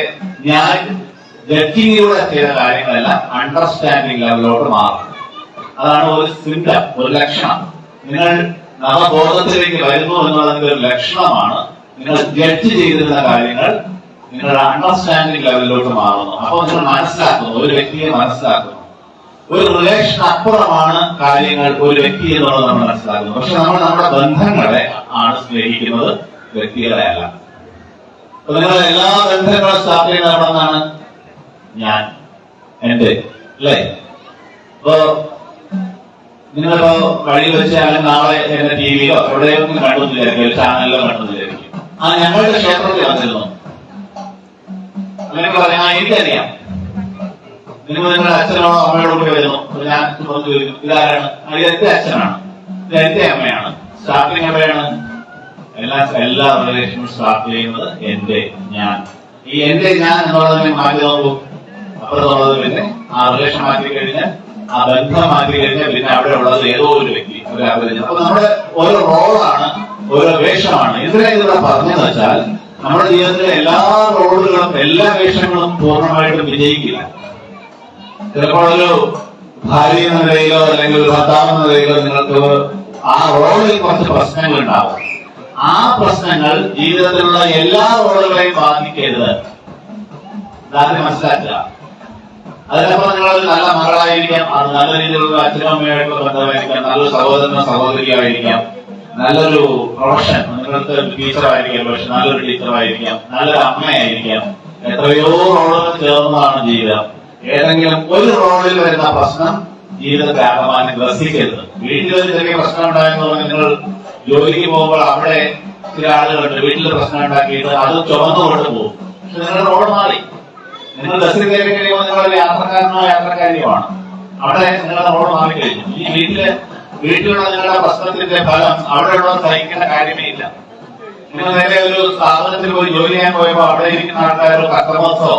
ജഡ്ജിങ്ങിലൂടെ ചെയ്ത കാര്യങ്ങളെല്ലാം അണ്ടർസ്റ്റാൻഡിങ് ലെവലിലോട്ട് മാറും. അതാണ് ഒരു സിംറ്റം, ഒരു ലക്ഷണം. നിങ്ങൾ നവബോധത്തിലേക്ക് വരുന്നു എന്നുള്ളതിന്റെ ഒരു ലക്ഷണമാണ്. നിങ്ങൾ ജഡ്ജ് ചെയ്തിരുന്ന കാര്യങ്ങൾ നിങ്ങളുടെ അണ്ടർസ്റ്റാൻഡിങ് ലെവലിലോട്ട് മാറുന്നു. അപ്പോൾ നിങ്ങൾ മനസ്സിലാക്കുന്നു, ഒരു വ്യക്തിയെ മനസ്സിലാക്കുന്നു. ഒരു റിലേഷൻ അപ്പുറമാണ് കാര്യങ്ങൾ, ഒരു വ്യക്തി എന്നുള്ളത് നമ്മൾ മനസ്സിലാക്കുന്നു. പക്ഷെ നമ്മൾ നമ്മുടെ ബന്ധങ്ങളെ ആണ് സ്നേഹിക്കുന്നത്, വ്യക്തികളെ അല്ല. അപ്പൊ നിങ്ങൾ എല്ലാ ബന്ധങ്ങളും സ്റ്റാർട്ട് ചെയ്യുന്നത് അവിടെ നിന്നാണ്. ഞാൻ, എന്റെ, അല്ലേ? ഇപ്പോ നിങ്ങളിപ്പോ വഴി വെച്ച് അല്ലെങ്കിൽ നാളെ എന്റെ ടിവിയിലോ എവിടെയൊന്നും കണ്ടെന്ന് വിചാരിക്കും, ഒരു ചാനലിലോ കണ്ടെന്ന് വിചാരിക്കും. ഞങ്ങളുടെ ക്ഷേത്രത്തിൽ വന്നിരുന്നു. അങ്ങനെ പറയാം, എനിക്കറിയാം നിങ്ങൾ നിങ്ങളുടെ അച്ഛനോ അമ്മയോടോ കൂടി വരുന്നു. ഞാൻ പുറത്ത് ചോദിക്കും, ഇതാരാണ്? ഇത് എന്റെ അച്ഛനാണ്, ഇത് എന്റെ അമ്മയാണ്. സ്റ്റാർട്ടിങ് എവിടെയാണ്? എല്ലാ റിലേഷനും സ്റ്റാർട്ട് ചെയ്യുന്നത് എന്റെ, ഞാൻ. ഈ എന്റെ ഞാൻ എന്നുള്ളതിനെ മാറ്റി നോക്കൂ. അപ്പുറത്തുള്ളത് പിന്നെ ആ റിലേഷൻ മാറ്റി കഴിഞ്ഞാൽ, ആ ബന്ധം മാറ്റി കഴിഞ്ഞാൽ പിന്നെ അവിടെ ഉള്ളത് ഏതോ ഒരു വ്യക്തി, ഒരു അപരിചിതൻ. അപ്പൊ നമ്മുടെ ഓരോ റോളാണ്, ഓരോ വേഷമാണ്. ഇതിവിടെ പറഞ്ഞെന്ന് വെച്ചാൽ നമ്മുടെ ജീവിതത്തിലെ എല്ലാ റോളുകളും എല്ലാ വേഷങ്ങളും പൂർണ്ണമായിട്ടും വിജയിക്കില്ല. ചിലപ്പോൾ ഒരു ഭാര്യ എന്ന നിലയിലോ അല്ലെങ്കിൽ ഒരു ഭർത്താവ് എന്ന നിലയിലോ നിങ്ങൾക്ക് ആ റോളിൽ കുറച്ച് പ്രശ്നങ്ങൾ ഉണ്ടാവും. ആ പ്രശ്നങ്ങൾ ജീവിതത്തിലുള്ള എല്ലാ റോളുകളെയും ബാധിക്കരുത്. അതാദ്യം മനസ്സിലാക്കുക. അതിനപ്പുറം നിങ്ങളൊരു നല്ല മകളായിരിക്കാം, അത് നല്ല രീതിയിലുള്ള അച്ഛനും അമ്മയായിട്ടുള്ള ബന്ധമായിരിക്കാം, നല്ലൊരു സഹോദരനോ സഹോദരിയായിരിക്കാം, നല്ലൊരു പ്രൊഫഷൻ, നിങ്ങൾക്ക് ടീച്ചറായിരിക്കാം, പക്ഷെ നല്ലൊരു ടീച്ചറായിരിക്കാം, നല്ലൊരു അമ്മയായിരിക്കാം. എത്രയോ റോളുകൾ ചേർന്നതാണ് ജീവിതം. ഏതെങ്കിലും ഒരു റോളിൽ വരുന്ന പ്രശ്നം ജീവിതത്തെ ആകമാനം ഗ്രസിക്കരുത്. വീട്ടിലൊരു ചെറിയ പ്രശ്നം ഉണ്ടായെന്ന് പറഞ്ഞാൽ നിങ്ങൾ ജോലിക്ക് പോകുമ്പോൾ അവിടെ ചില ആളുകളുണ്ട് വീട്ടിൽ പ്രശ്നം ഉണ്ടാക്കിയിട്ട് അത് ചുമന്നുകൊണ്ട് പോകും. പക്ഷെ നിങ്ങളുടെ റോഡ് മാറി, നിങ്ങൾ ബസ്സിൽ കയറി കഴിയുമ്പോൾ നിങ്ങളൊരു യാത്രക്കാരനോ യാത്രക്കാരിയുമാണ്. അവിടെ നിങ്ങളുടെ റോഡ് മാറിക്കഴിഞ്ഞു. ഈ വീട്ടിലുള്ള നിങ്ങളുടെ പ്രശ്നത്തിന്റെ ഫലം അവിടെയുള്ള സഹിക്കേണ്ട കാര്യമേ ഇല്ല. നിങ്ങൾ നേരെ ഒരു സ്ഥാപനത്തിൽ പോയി ജോലി ചെയ്യാൻ പോയപ്പോൾ അവിടെ ഇരിക്കുന്ന ആൾക്കാരോ കസ്റ്റമേഴ്സോ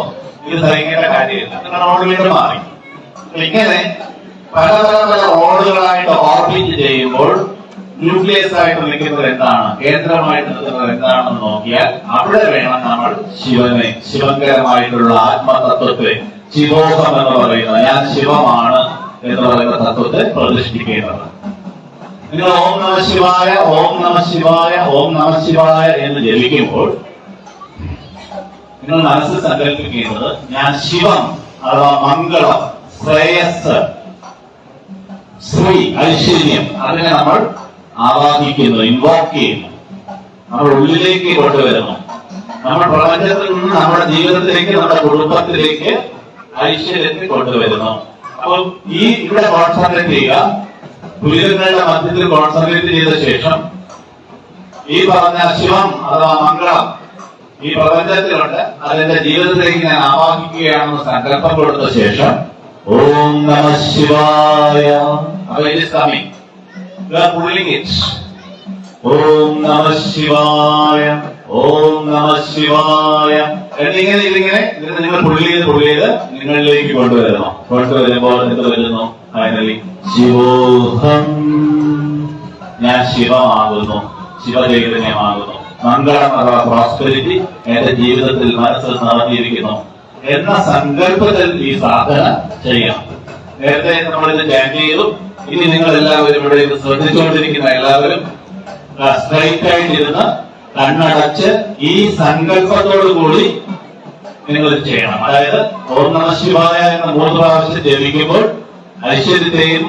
ഇത് സഹിക്കേണ്ട കാര്യമില്ല. നിങ്ങളുടെ റോഡ് വീണ്ടും മാറി. ഇങ്ങനെ പല റോഡുകളായിട്ട് ഓർബിറ്റ് ചെയ്യുമ്പോൾ ന്യൂക്ലിയസ് ആയിട്ട് നിൽക്കുന്നത് എന്താണ്, കേന്ദ്രമായിട്ട് നിൽക്കുന്നത് എന്താണെന്ന് നോക്കിയാൽ അവിടെ വേണം നമ്മൾ ശിവനെ, ശിവങ്കരമായിട്ടുള്ള ആത്മതത്വത്തെ, ശിവോഹം എന്ന് പറയുന്നത്, ഞാൻ ശിവമാണ് എന്ന് പറയുന്ന തത്വത്തെ പ്രതിഷ്ഠിക്കേണ്ടത്. നിങ്ങൾ ഓം നമ ശിവായ, ഓം നമ ശിവായ, ഓം നമ ശിവായ എന്ന് ജപിക്കുമ്പോൾ നിങ്ങൾ മനസ്സിൽ സങ്കല്പിക്കുന്നത് ഞാൻ ശിവം അഥവാ മംഗളം, ശ്രേയസ്, ശ്രീ, ഐശ്വര്യം, അതിനെ നമ്മൾ ആവാഹിക്കുന്നു, ഇൻവോക്ക് ചെയ്യുന്നു, നമ്മുടെ ഉള്ളിലേക്ക് കൊണ്ടുവരുന്നു. നമ്മുടെ പ്രപഞ്ചത്തിൽ നിന്ന് നമ്മുടെ ജീവിതത്തിലേക്ക്, നമ്മുടെ കുടുംബത്തിലേക്ക് ഐശ്വര്യത്തെ കൊണ്ടുവരുന്നു. അപ്പോൾ ഇവിടെ കോൺസെൻട്രേറ്റ് ചെയ്യുക. പുലികളുടെ മധ്യത്തിൽ കോൺസെൻട്രേറ്റ് ചെയ്ത ശേഷം ഈ പറഞ്ഞ ശിവം അഥവാ മംഗളം ഈ പ്രപഞ്ചത്തിലുണ്ട്, അതിന്റെ ജീവിതത്തിലേക്ക് ഞാൻ ആവാഹിക്കുകയാണെന്ന് സങ്കല്പം കൊടുത്ത ശേഷം ഓം നമ ശിവായ. അപ്പൊ it is coming. You are pulling it. ഓം നമ ശിവായ, ഓം നമ ശിവായ എന്നിങ്ങനെ ഇതിങ്ങനെ നിങ്ങൾ പുള്ളി ചെയ്ത് നിങ്ങളിലേക്ക് കൊണ്ടുവരുമ്പോൾ എന്ത് വരുന്നു? ഫൈനലി ശിവോഹം, ഞാൻ ശിവമാകുന്നു, ശിവചൈതന്യമാകുന്നു. മംഗളം അഥവാ പ്രോസ്പെരിറ്റി എന്റെ ജീവിതത്തിൽ മനസ്സിൽ നിറഞ്ഞിരിക്കുന്നു എന്ന സങ്കല്പത്തിൽ ഈ സാധന ചെയ്യണം. നേരത്തെ നമ്മളിത് ചാൻഡ് ചെയ്തു. ഇനി നിങ്ങൾ എല്ലാവരും ഇവിടെ ഇത് ശ്രദ്ധിച്ചുകൊണ്ടിരിക്കുന്ന എല്ലാവരും സ്ട്രൈറ്റ് ആയിട്ടിരുന്ന് കണ്ണടച്ച് ഈ സങ്കല്പത്തോടു കൂടി നിങ്ങൾ ചെയ്യണം. അതായത് ഓം നമ ശിവായ എന്ന 3 പ്രാവശ്യം ജപിക്കുമ്പോൾ ഐശ്വര്യത്തെയും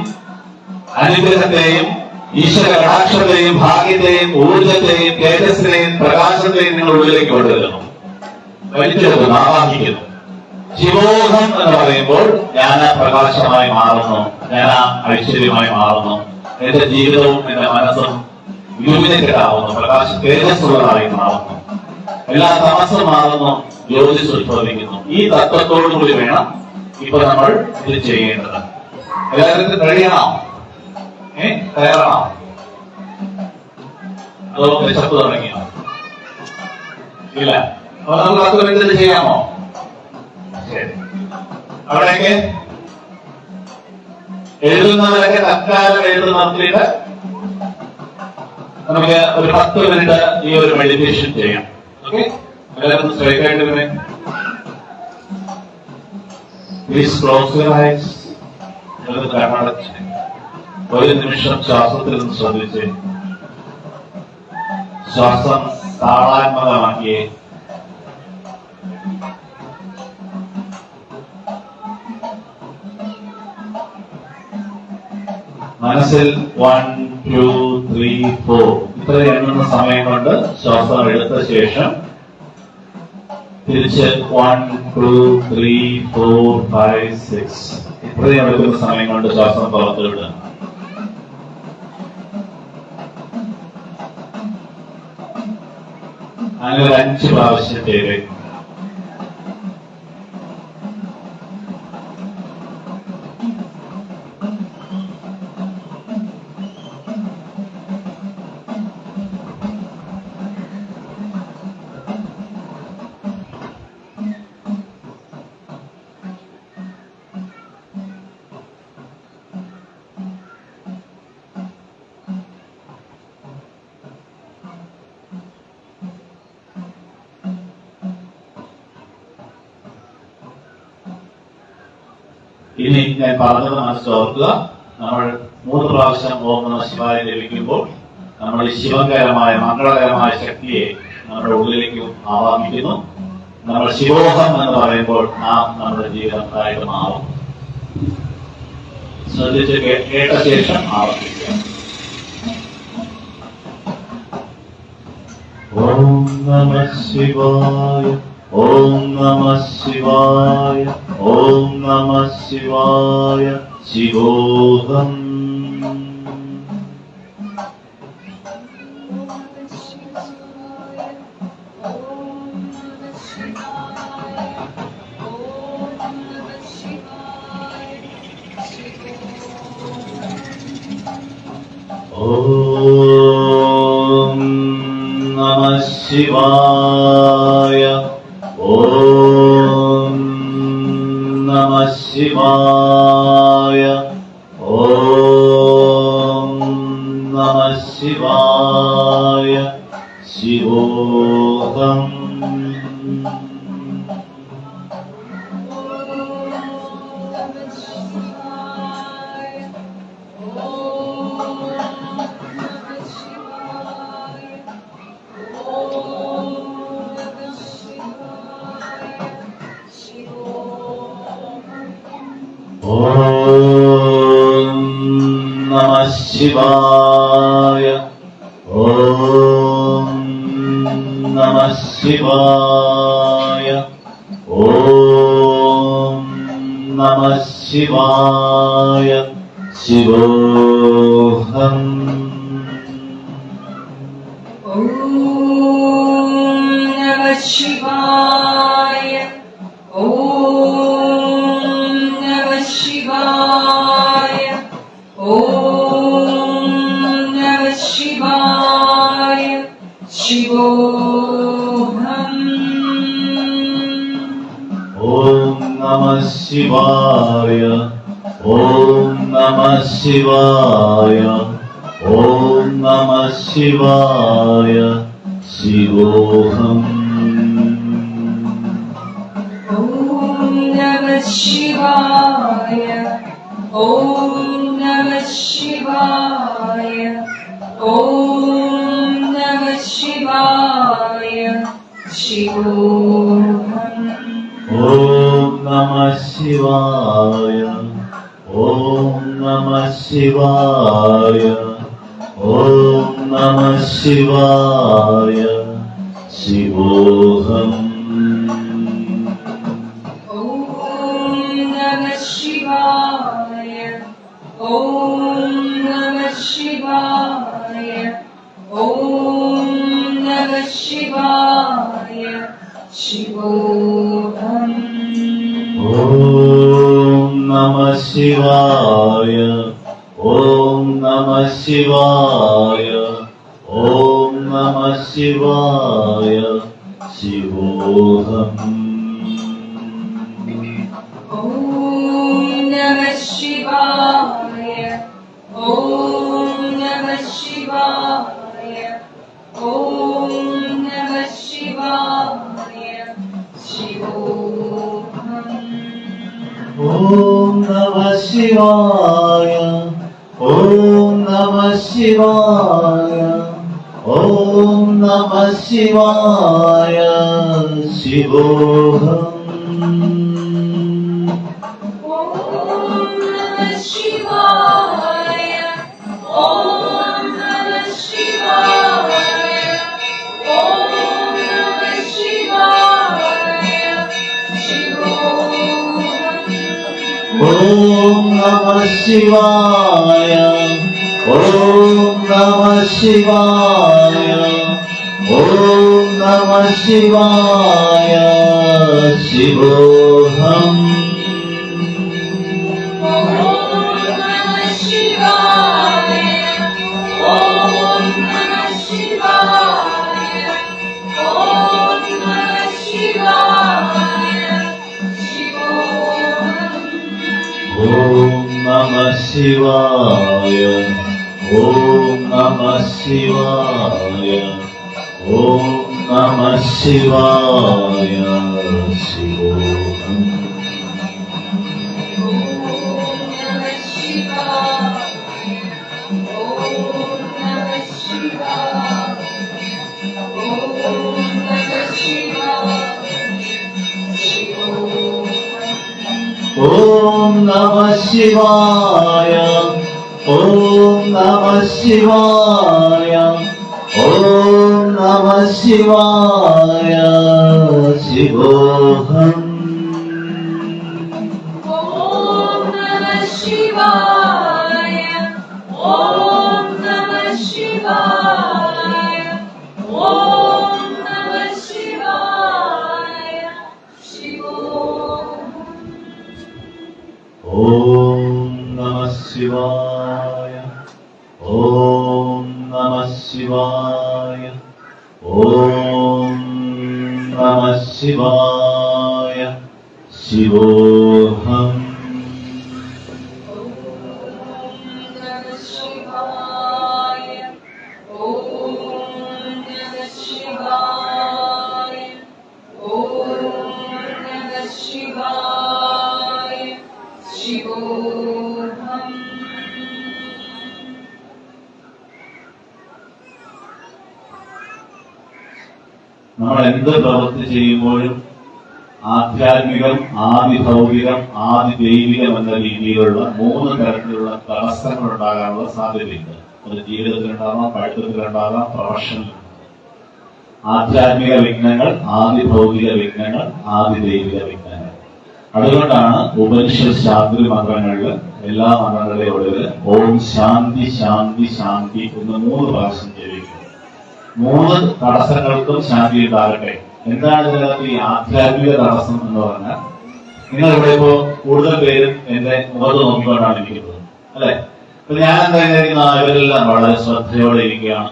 അനുഗ്രഹത്തെയും ഈശ്വര കടാക്ഷത്തെയും ഭാഗ്യത്തെയും ഊർജത്തെയും തേജസ്സിനെയും പ്രകാശത്തെയും നിങ്ങൾ ഉള്ളിലേക്ക് കൊണ്ടുവരുന്നു, വലിച്ചെടുക്കുന്നു, ആവാഹിക്കുന്നു. ശിവോഹം എന്ന് പറയുമ്പോൾ ഞാൻ പ്രകാശമായി മാറുന്നു, ഞാൻ ഐശ്വര്യമായി മാറുന്നു, എന്റെ ജീവിതവും എന്റെ മനസ്സും യൂമിനേറ്റഡ് ആവുന്നു, പ്രകാശ തേജസ്സുള്ളതായി മാറുന്നു, എല്ലാ തമസ്സും മാറുന്നു, ജ്യോതിസ് ഉത്ഭവിക്കുന്നു. ഈ തത്വത്തോടു കൂടി വേണം ഇപ്പൊ നമ്മൾ ഇത് ചെയ്യേണ്ടത്. എല്ലാവരും കഴിയണോ? തയ്യാറാണോ? അതോ വിശപ്പ് തുടങ്ങിയോ? ഇല്ല. അപ്പൊ നമ്മൾ 10 മിനിറ്റ് ചെയ്യാമോ? ശരി. അവിടെയൊക്കെ എഴുതുന്നവരൊക്കെ തൽക്കാലം എഴുതി നിർത്തിയിട്ട് നമുക്ക് ഒരു 10 മിനിറ്റ് ഈ ഒരു മെഡിറ്റേഷൻ ചെയ്യാം. ഓക്കെ, എല്ലാവരും സ്ട്രൈറ്റ് ആയിട്ട് വരെ. Please close your eyes. കണ്ണടച്ച് ഒരു നിമിഷം ശ്വാസത്തിൽ നിന്ന് ശ്രദ്ധിച്ച് ശ്വാസം താളാത്മകമാക്കിയേ. മനസ്സിൽ 1, 2, 3, 4 ഇത്ര എണ്ണുന്ന സമയം കൊണ്ട് ശ്വാസം എടുത്ത ശേഷം തിരിച്ച് 1, 2, 3, 4, 5, 6 ഇത്രയും എടുക്കുന്ന സമയം കൊണ്ട് ശ്വാസം പുറത്തു വിടുക. അങ്ങനെ ഒരു 5 പ്രാവശ്യം ചെയ്തേ. ഇനി ഞാൻ പറഞ്ഞത് മനസ്സിലോർക്കുക. നമ്മൾ 3 പ്രാവശ്യം ഓം നമഃ ശിവായ ജപിക്കുമ്പോൾ നമ്മൾ ഈ ശിവകരമായ മംഗളകരമായ ശക്തിയെ നമ്മുടെ ഉള്ളിലേക്ക് ആവാഹിക്കുന്നു. നമ്മൾ ശിവോഹം എന്ന് പറയുമ്പോൾ നാം നമ്മുടെ ജീവിതത്തായിട്ട് മാറും. ശ്രദ്ധിച്ച് കേട്ട ശേഷം ആവർത്തിക്കുക. ഓം നമഃ ശിവായ, ഓം നമഃ ശിവായ, ഓം നമഃ ശിവായ, ശിവോഹം. ഓം നമഃ ശിവായ, ഓം നമഃ ശിവായ, ഓം നമഃ ശിവായ, ശിവോഹം. ഓം നമഃ ശിവായ, ഓം നമഃ ശിവായ, ഓം നമഃ ശിവായ, ശിവോഹം. ഓം നമഃ ശിവായ, ഓം നമഃ ശിവായ, ഓം നമഃ ശിവായ, ശിവോഹം. ഓം നമഃ ശിവായ, ഓം നമഃ ശിവായ, ഓം നമഃ ശിവായ, ശിവോഹം. ഓം നമഃ ശിവായ, ഓം നമഃ ശിവായ, ഓം നമഃ ശിവായ, ശിവോഹം. ഓം നമഃ ശിവായ, ഓം നമഃ ശിവായ, ഓം നമഃ ശിവായ, ശിവോഹം. ഓം നമഃ ശിവായ, ഓം നമഃ ശിവായ, ഓം നമഃ ശിവായ, ശിവോഹം. ഓം ശിവായ. ഓം നമഃ ശിവായ. ഓം നമഃ ശിവായ. ശിവോഹം. ഓം നമഃ ശിവായ. ഓം നമഃ ശിവായ. ഓം നമഃ ശിവായ. ശിവോഹം. ഓം നമഃ ശിവായ. ഓം നമഃ ശിവായ. ഓം നമഃ ശിവായ. ശിവോഹം. ഓം നമഃ ശിവായ. ഓം നമഃ ശിവായ. ഓം നമഃ ശിവായ. ശിവോഹം. ഓം നമഃ ശിവായ. ഓം നമഃ ശിവായ. ഓം നമഃ ശിവായ. ശിവോഹം. ഓം നമഃ ശിവായ. ഓം നമഃ ശിവായ. ഓം നമഃ ശിവായ. ശിവോഹം. ഓം നമഃ ശിവായ. ഓം നമഃ ശിവായ. ഓം നമഃ ശിവായ. ശിവോഹം. ഓം നമഃ ശിവായ. ഓം നമഃ ശിവായ. ഓം നമഃ ശിവായ. ശിവോഹം. ഓം നമഃ ശിവായ. ഓം നമഃ ശിവായ. ഓം നമഃ ശിവായ. ശിവോഹം. ഓം നമഃ ശിവായ. ഓം നമഃ ശിവായ. ഓം നമഃ ശിവായ. ശിവോഹം. ഓം നമഃ ശിവായ. ഓം നമഃ ശിവായ. ഓം നമഃ ശിവായ. ശിവോഹം. ഓം നമഃ ശിവായ. ഓം നമഃ ശിവായ. ഓം നമഃ ശിവായ. ശിവോഹം. നമ്മൾ എന്ത് പ്രവൃത്തി ചെയ്യുമ്പോഴും ആധ്യാത്മികം, ആദിഭൗതികം, ആദിദൈവികം എന്ന രീതിയിലുള്ള 3 തരത്തിലുള്ള തടസ്സങ്ങൾ ഉണ്ടാകാനുള്ള സാധ്യതയുണ്ട്. അത് ജീവിതത്തിലുണ്ടാകാം, പഠിത്തത്തിലുണ്ടാകാം, പ്രൊഫഷനിലുണ്ടാകാം. ആധ്യാത്മിക വിഘ്നങ്ങൾ, ആദിഭൗതിക വിഘ്നങ്ങൾ, ആദിദൈവിക വിഘ്നങ്ങൾ. അതുകൊണ്ടാണ് ഉപനിഷത്ത് ശാസ്ത്രി മന്ത്രങ്ങളിൽ എല്ലാ മന്ത്രങ്ങളുടെയും ഒടുവിൽ ഓം ശാന്തി ശാന്തി ശാന്തി എന്ന് 3 പ്രാവശ്യം ജപിക്കും. 3 തടസ്സങ്ങൾക്കും ശാന്തി ഉണ്ടാകട്ടെ. എന്താണ് ഇതിനകത്ത് ഈ ആധ്യാത്മിക തടസ്സം എന്ന് പറഞ്ഞാൽ, നിങ്ങൾ ഇവിടെ ഇപ്പോ കൂടുതൽ പേരും എന്റെ മുഖത്ത് നോക്കിക്കൊണ്ടാണ് ഇരിക്കുന്നത്, അല്ലെ? അപ്പൊ ഞാൻ എന്തായിരിക്കുന്ന ഇവരെല്ലാം വളരെ ശ്രദ്ധയോടെ ഇരിക്കുകയാണ്.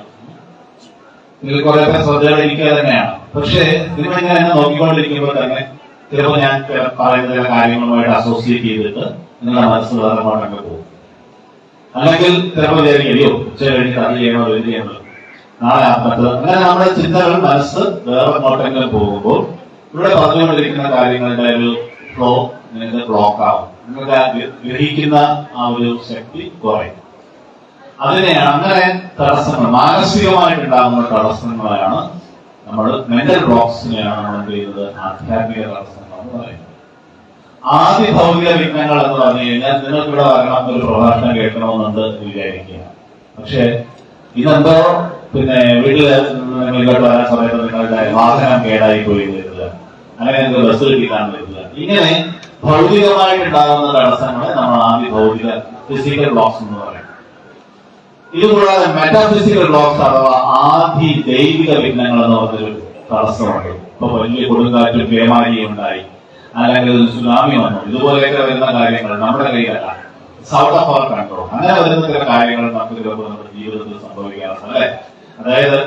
ഇതിൽ കുറെ പേർ ശ്രദ്ധയോടെ ഇരിക്കുക തന്നെയാണ്. പക്ഷേ നിങ്ങളിങ്ങനെ എന്നെ നോക്കിക്കൊണ്ടിരിക്കുമ്പോൾ തന്നെ ചിലപ്പോൾ ഞാൻ പറയുന്ന ചില കാര്യങ്ങളുമായിട്ട് അസോസിയേറ്റ് ചെയ്തിട്ട് നിങ്ങളുടെ മനസ്സ് വേറെ അങ്ങോട്ടൊക്കെ പോകും. അല്ലെങ്കിൽ ചിലപ്പോൾ വിചാരിക്കോ ഉച്ച കഴിഞ്ഞിട്ട് അത് ചെയ്യണോ ഇത് ചെയ്യണോ, നാളെ ആത്മഹത്യ, അങ്ങനെ നമ്മുടെ ചിന്തകൾ മനസ്സ് വേറെ അങ്ങോട്ടെങ്കിലും പോകുമ്പോൾ ഇവിടെ പറഞ്ഞുകൊണ്ടിരിക്കുന്ന കാര്യങ്ങളുടെ ഒരു ഫ്ലോ നിങ്ങൾക്ക് ബ്ലോക്ക് ആവും. നിങ്ങൾക്ക് ഗ്രഹിക്കുന്ന ആ ഒരു ശക്തി കുറയും. അതിനെയാണ് അങ്ങനെ തടസ്സങ്ങൾ, മാനസികമായിട്ടുണ്ടാകുന്ന തടസ്സങ്ങളാണ് നമ്മൾ മെന്റൽ ബ്ലോക്സിനെയാണ് നമ്മൾ എന്ത് ചെയ്യുന്നത് ആധ്യാത്മിക തടസ്സങ്ങൾ എന്ന് പറയുന്നത്. ആദിഭൗതിക വിഘ്നങ്ങൾ എന്ന് പറഞ്ഞു കഴിഞ്ഞാൽ നിങ്ങൾക്ക് ഇവിടെ വരണം, ഒരു പ്രഭാഷണം കേൾക്കണമെന്നുണ്ട് വിചാരിക്കുക. പക്ഷെ ഇതെന്തോ പിന്നെ വീട്ടില് നിങ്ങളിലോട്ട് വരാൻ സമയത്ത് നിങ്ങളുടെ വാഹനം കേടായി പോയി വരിക, അങ്ങനെ നിങ്ങൾക്ക് ബസ് കിട്ടാൻ വരിക, ഇങ്ങനെ ഭൗതികമായിട്ടുണ്ടാകുന്ന തടസ്സങ്ങളെ നമ്മൾ ആദിഭൗതിക ഫിസിക്കൽ ബ്ലോക്സ് എന്ന് പറയും. ഇതുകൂടാതെ മെറ്റാഫിസിക്കൽ ബ്ലോക്സ് അഥവാ ആദി ദൈവിക വിഘ്നങ്ങൾ എന്ന് പറഞ്ഞൊരു തടസ്സമുണ്ട്. ഇപ്പൊ വലിയ കൊടുങ്കാറ്റും പേമാരിയും ഉണ്ടായി, അല്ലെങ്കിൽ ഒരു സുനാമി വന്നു, ഇതുപോലെയൊക്കെ വരുന്ന കാര്യങ്ങൾ നമ്മുടെ കയ്യിലല്ല, ഔട്ട് ഓഫ് അവർ കൺട്രോൾ. അങ്ങനെ വരുന്ന ചില കാര്യങ്ങൾ നമുക്ക് ചിലപ്പോൾ നമ്മുടെ ജീവിതത്തിൽ സംഭവിക്കാറുണ്ട്, അല്ലെ? അതായത്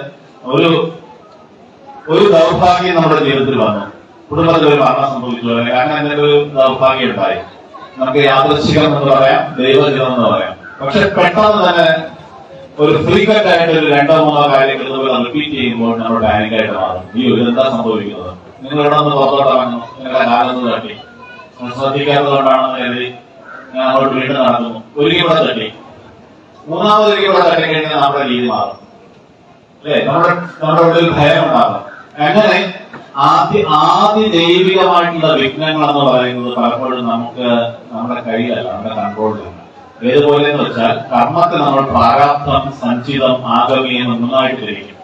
ഒരു ദൗർഭാഗ്യം നമ്മുടെ ജീവിതത്തിൽ വന്നു, കുടുംബത്തിൽ ഒരു മരണം സംഭവിച്ചു, അല്ലെങ്കിൽ അങ്ങനെ എന്തെങ്കിലും ഒരു ദൗർഭാഗ്യം ഉണ്ടായി. നമുക്ക് യാദൃശ്ചികം എന്ന് പറയാം, ദൈവഹിതം എന്ന് പറയാം. പക്ഷെ പെട്ടെന്ന് തന്നെ ഒരു ഫ്രീക്വന്റ് ആയിട്ട് ഒരു 2-3 കാര്യങ്ങൾ ഇതുപോലെ റിപ്പീറ്റ് ചെയ്യുമ്പോൾ നമ്മൾ പാനിക്കായിട്ട് മാറും. ഇതെന്താ സംഭവിക്കുന്നത്? നിങ്ങൾ ഇവിടെ നിന്ന് പുറത്തോട്ട് ഇറങ്ങുന്നു, നിങ്ങളുടെ കാലത്ത് തട്ടി, ശ്രദ്ധിക്കാത്തതുകൊണ്ടാണെന്ന് കരുതി ഞാൻ അങ്ങോട്ട് വീണ്ടും നടക്കുന്നു, ഒരിക്കൽ ഇവിടെ തട്ടി, മൂന്നാമതൊരിക്കൽ ഇവിടെ തട്ടി കഴിഞ്ഞാൽ നമ്മുടെ രീതി മാറും, അല്ലേ? നമ്മുടെ ഉള്ളിൽ ഭയം ഉണ്ടാകും. അങ്ങനെ ആദ്യ ദൈവികമായിട്ടുള്ള വിഘ്നങ്ങൾ എന്ന് പറയുന്നത് പലപ്പോഴും നമുക്ക് നമ്മുടെ കയ്യിലല്ല, നമ്മുടെ കൺട്രോളിലല്ല. ഏതുപോലെ എന്ന് വെച്ചാൽ കർമ്മത്തെ നമ്മൾ പ്രാരാബ്ധം, സഞ്ചിതം, ആഗമീയം ഒന്നായിട്ട് തിരിക്കും.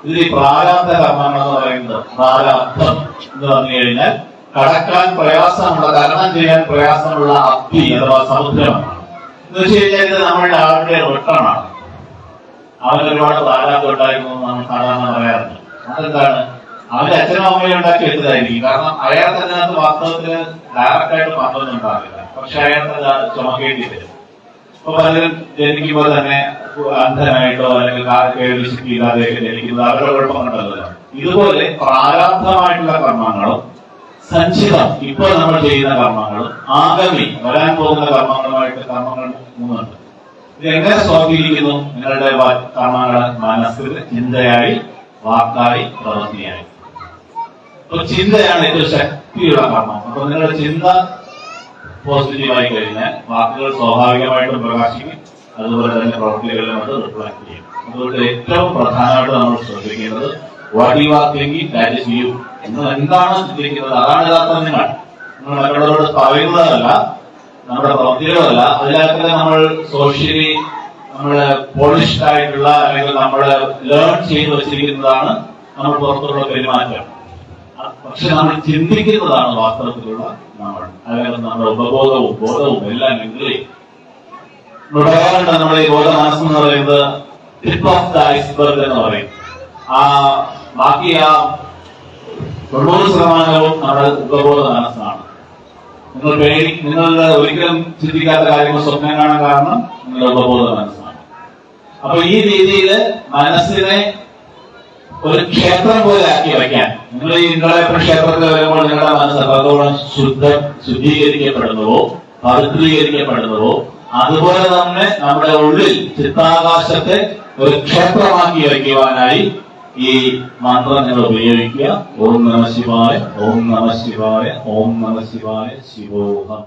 ഇതിൽ ഈ പ്രാരാബ്ധ കർമ്മങ്ങൾ എന്ന് പറയുന്നത്, പ്രാരാബ്ധം എന്ന് പറഞ്ഞു കഴിഞ്ഞാൽ കടക്കാൻ പ്രയാസമുള്ള, തരണം ചെയ്യാൻ പ്രയാസമുള്ള അബ്ധി അഥവാ സമുദ്രമാണ്. എന്ന് വെച്ച് കഴിഞ്ഞാൽ ഇത് നമ്മളുടെ ആളുടെ റിട്ടേണാണ്. അവൻ ഒരുപാട് പ്രാരാബ്ധം ഉണ്ടായിരുന്നു നമ്മൾ സാധാരണ പറയാറുണ്ട്. അതെന്താണ്? അവന്റെ അച്ഛനും അമ്മയും ഉണ്ടാക്കി വെച്ചതായിരിക്കും. കാരണം അയാൾക്ക് അതിനകത്ത് വാസ്തവത്തിന് ഡയറക്റ്റ് ആയിട്ട് പങ്കൊന്നും ഉണ്ടാവില്ല, പക്ഷെ അയാൾക്ക് ചുമക്കേണ്ടി വരും. ഇപ്പൊ പലരും ജനിക്കുമ്പോൾ തന്നെ അന്ധനായിട്ടോ അല്ലെങ്കിൽ കേൾവിശക്തിയില്ലാതെയൊക്കെ ജനിക്കുന്നത് അവരുടെ കുഴപ്പമുണ്ടല്ലോ. ഇതുപോലെ പ്രാരാബ്ധമായിട്ടുള്ള കർമ്മങ്ങളും സഞ്ചിതം ഇപ്പൊ നമ്മൾ ചെയ്യുന്ന കർമ്മങ്ങളും ആഗമി വരാൻ പോകുന്ന കർമ്മങ്ങൾ മൂന്നുണ്ട്. ഇതെങ്ങനെ സ്വാധീനിക്കുന്നു? നിങ്ങളുടെ കർമ്മങ്ങളെ മനസ്സിൽ ചിന്തയായി, വാക്കായി, പ്രവൃത്തിയായി. അപ്പൊ ചിന്തയാണ് ഏറ്റവും ശക്തിയുള്ള കർമ്മം. അപ്പൊ നിങ്ങളുടെ ചിന്ത പോസിറ്റീവായി കഴിഞ്ഞാൽ വാക്കുകൾ സ്വാഭാവികമായിട്ടും പ്രകാശിക്കും, അതുപോലെ തന്നെ പ്രവൃത്തികളിലും അത് റിഫ്ലക്ട് ചെയ്യും. അതുകൊണ്ട് ഏറ്റവും പ്രധാനമായിട്ട് നമ്മൾ ശ്രദ്ധിക്കേണ്ടത് what you are thinking that is you. നിങ്ങൾ എന്താണ് ചിന്തിക്കുന്നത് അതാണ് യഥാർത്ഥം. നിങ്ങൾ മറ്റുള്ളവരോട് പറയുന്നതല്ല, നമ്മുടെ പ്രവൃത്തികളല്ല. അതിനകത്ത് നമ്മൾ സോഷ്യലി നമ്മള് പോളിഷ്ഡ് ആയിട്ടുള്ള അല്ലെങ്കിൽ നമ്മൾ ലേൺ ചെയ്ത് വെച്ചിരിക്കുന്നതാണ് നമ്മൾ പുറത്തുള്ള പെരുമാറ്റം. പക്ഷെ നമ്മൾ ചിന്തിക്കുന്നതാണ് വാസ്തവത്തിലുള്ള നമ്മൾ. അതായത് നമ്മുടെ ഉപബോധവും ബോധവും എല്ലാം ഇംഗ്ലീഷ് പറയാറുണ്ട്. നമ്മുടെ ഈ ബോധ മനസ്സെന്ന് പറയുന്നത് ടിപ്പ് ഓഫ് ദ ഐസ്ബർഗ് എന്ന് പറയും. ബാക്കി 90% നമ്മുടെ ഉപബോധ മനസ്സാണ്. നിങ്ങളുടെ ഒരിക്കലും ചിന്തിക്കാത്ത കാര്യങ്ങൾ സ്വപ്നം കാണാൻ കാരണം നിങ്ങളുടെ ഉപബോധ മനസ്സാണ്. അപ്പൊ ഈ രീതിയിൽ മനസ്സിനെ ഒരു ക്ഷേത്രം പോലെ ആക്കി വയ്ക്കാൻ, നിങ്ങൾ ഈ നിങ്ങളെ ക്ഷേത്രത്തിൽ വരുമ്പോൾ നിങ്ങളുടെ മനസ്സ് എത്രത്തോളം ശുദ്ധീകരിക്കപ്പെടുന്നുവോ, പവിത്രീകരിക്കപ്പെടുന്നുവോ, അതുപോലെ തന്നെ നമ്മുടെ ഉള്ളിൽ ചിത്താകാശത്തെ ഒരു ക്ഷേത്രമാക്കി വയ്ക്കുവാനായി ഈ മന്ത്രം നിങ്ങൾ ഉപയോഗിക്കുക. ഓം നമഃ ശിവായ, ഓം നമഃ ശിവായ, ഓം നമഃ ശിവായ, ശിവോഹം.